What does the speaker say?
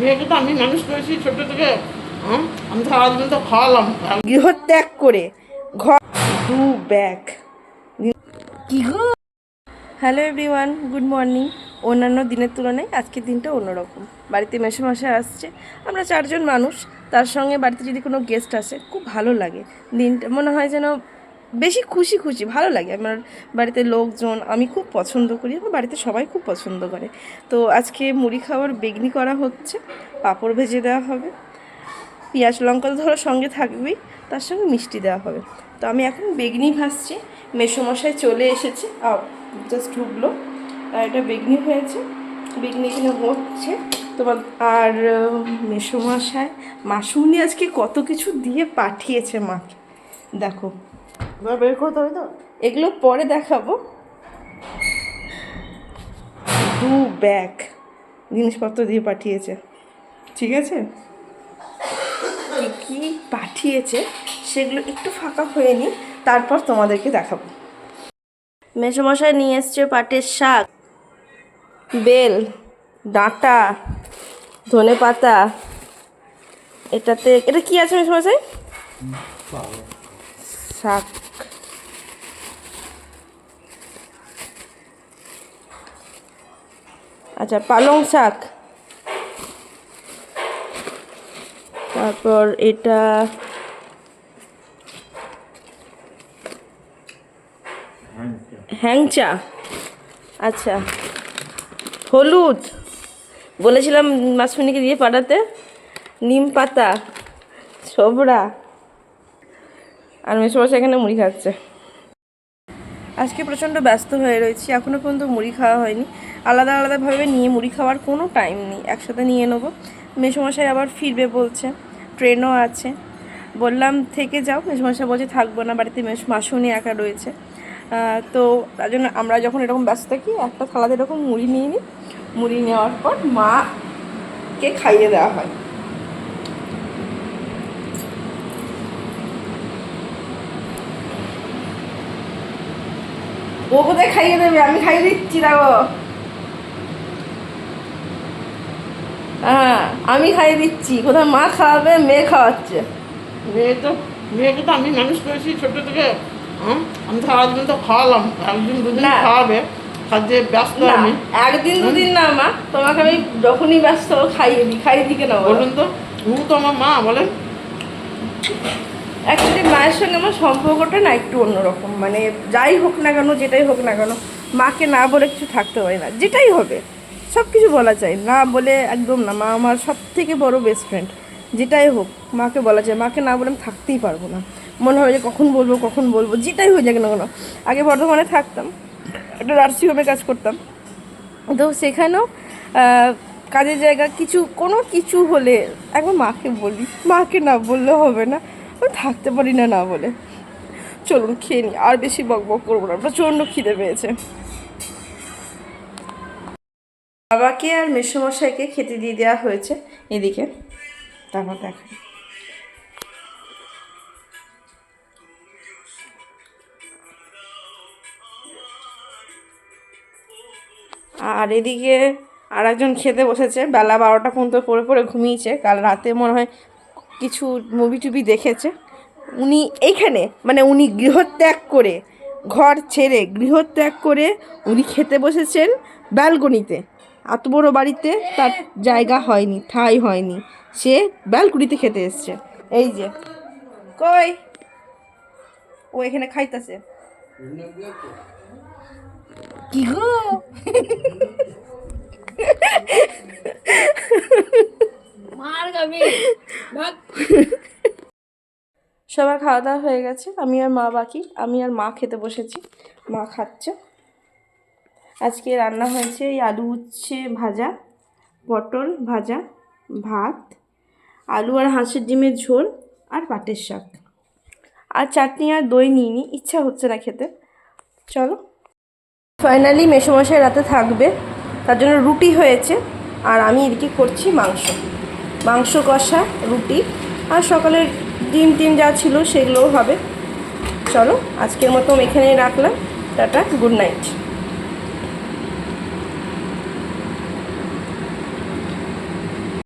মেয়েকে তো আমি মানুষ করেছি ছোট থেকে। আমি সারাদিন তো খাওয়ালাম। গৃহত্যাগ করে ঘর দু ব্যাগ কি গো। Hello everyone, good morning. অন্যান্য দিনের তুলনায় আজকের দিনটা অন্যরকম। বাড়িতে মেসোমশাই আসছে, আমরা 4 জন মানুষ। তার সঙ্গে বাড়িতে যদি কোনো গেস্ট আসে খুব ভালো লাগে। দিনটা মনে হয় যেন বেশি খুশি খুশি ভালো লাগে। আমার বাড়িতে লোকজন আমি খুব পছন্দ করি, আমার বাড়িতে সবাই খুব পছন্দ করে। তো আজকে মুড়ি খাওয়ার বেগনি করা হচ্ছে, পাঁপড় ভেজে দেওয়া হবে, পেঁয়াজ লঙ্কা তো ধরো সঙ্গে থাকবেই, তার সঙ্গে মিষ্টি দেওয়া হবে। তো আমি এখন বেগনি ভাজছি। মেসোমশাই চলে এসেছে, জাস্ট ঢুকলো, আর এটা বেগনি হয়েছে, বেগনি এখানে হচ্ছে তোমার। আর মেসোমশাই মাসুমনি আজকে কত কিছু দিয়ে পাঠিয়েছে মাকে, দেখো। বের করতে হবে তো, এগুলো পরে দেখাবো। 2 ব্যাগ জিনিসপত্র দিয়ে পাঠিয়েছে, ঠিক আছে। কি পাঠিয়েছে সেগুলো একটু ফাঁকা হয়ে নি, তারপর তোমাদেরকে দেখাবো। মেসোমশাই নিয়ে এসছে পাটের শাক, বেল, ডাঁটা, ধনে পাতা। এটাতে এটা কি আছে মেসোমশাই? শাক। আচ্ছা, পালং শাক। তারপর এটা হ্যাংচা। আচ্ছা, হলুদ বলেছিলাম মাসুনিকে দিয়ে পাঠাতে, নিম পাতা, ছোবড়া। আর মেসোমশাই এখানে মুড়ি খাচ্ছে। আজকে প্রচণ্ড ব্যস্ত হয়ে রয়েছি, এখনও পর্যন্ত মুড়ি খাওয়া হয়নি। আলাদা আলাদাভাবে নিয়ে মুড়ি খাওয়ার কোনো টাইম নেই, একসাথে নিয়ে নেবো। মেসোমশাই আবার ফিরবে বলছে, ট্রেনও আছে। বললাম থেকে যাও, মেসোমশাই বলছে থাকবো না, বাড়িতে মাসুনি একা রয়েছে। তো তার জন্য আমরা যখন এরকম ব্যস্ত থাকি একটা থালাতে এরকম মুড়ি নিয়ে নিই। মুড়ি নেওয়ার পর মাকে খাইয়ে দেওয়া হয়। ও কোথায় খাইয়ে দেবে, আমি খাইয়ে দিচ্ছি, দেখো। হ্যাঁ, আমি খাইয়ে দিচ্ছি, কোথায় মা খাওয়াবে, মেয়ে খাওয়াচ্ছে। মেয়েকে তো আমি মানুষ করেছি ছোট থেকে। আমি সারাদিন তো খাওয়ালাম, একদিন দুদিন খাওয়াবে, কাজে ব্যস্ত আমি। একদিন দুদিন না মা, তোমাকে আমি যখনই ব্যস্ত খাইয়ে দিই কেন বলুন তো, তুমি তো আমার মা, বলেন। অ্যাকচুয়ালি মায়ের সঙ্গে আমার সম্পর্কটা না একটু অন্যরকম, মানে যাই হোক না কেন, যেটাই হোক না কেন, মাকে না বলে কিছু থাকতে পারি না। যেটাই হবে সব কিছু বলা যায়, না বলে একদম না। মা আমার সব থেকে বড় বেস্ট ফ্রেন্ড। যেটাই হোক মাকে বলা যায়, মাকে না বলে আমি থাকতেই পারবো না। মনে হয় যে কখন বলবো, যেটাই হয়ে যাক না কেন। আগে বর্ধমানে থাকতাম, একটা নার্সিং হোমে কাজ করতাম, তো সেখানেও কাজের জায়গা কোনো কিছু হলে একবার মাকে বলি, মাকে না বললে হবে না, আমি থাকতে পারি না বলে। চলুন খেয়ে নিই, আর বেশি বকবক করবো না, প্রচণ্ড খিদে পেয়েছে। বাবাকে আর মেসোমশাইকে খেতে দিয়ে দেওয়া হয়েছে এদিকে, তারপর দেখাই। আর এদিকে আর একজন খেতে বসেছে, বেলা 12টা পর্যন্ত পড়ে ঘুমিয়েছে। কাল রাতে মনে হয় কিছু মুভি টুভি দেখেছে। উনি এইখানে, মানে উনি গৃহত্যাগ করে, ঘর ছেড়ে গৃহত্যাগ করে উনি খেতে বসেছেন ব্যালকনিতে। এত বড় বাড়িতে তার জায়গা হয়নি, ঠাঁই হয়নি, সে ব্যালকনিতে খেতে এসছে। এই যে কই, ও এখানে খাইতেছে। কি গো সবার খাওয়া দাওয়া হয়ে গেছে, আমি আর মা বাকি। আমি আর মা খেতে বসেছি, মা খাচ্ছে। আজকে রান্না হয়েছে এই আলু উচ্ছে ভাজা, পটল ভাজা, ভাত, আলু আর হাঁসের ডিমের ঝোল, আর পাটের শাক। আর চাটনি আর দই নিয়ে নিই, ইচ্ছা হচ্ছে না খেতে। চলো, ফাইনালি মেসোমশাই রাতে থাকবে, তার জন্য রুটি হয়েছে। আর আমি এদিকে করছি মাংস কষা, রুটি, আর সকালের ডিম যা ছিল সেগুলোও হবে। চলো, আজকের মতো এখানেই রাখলাম। Tata, good night.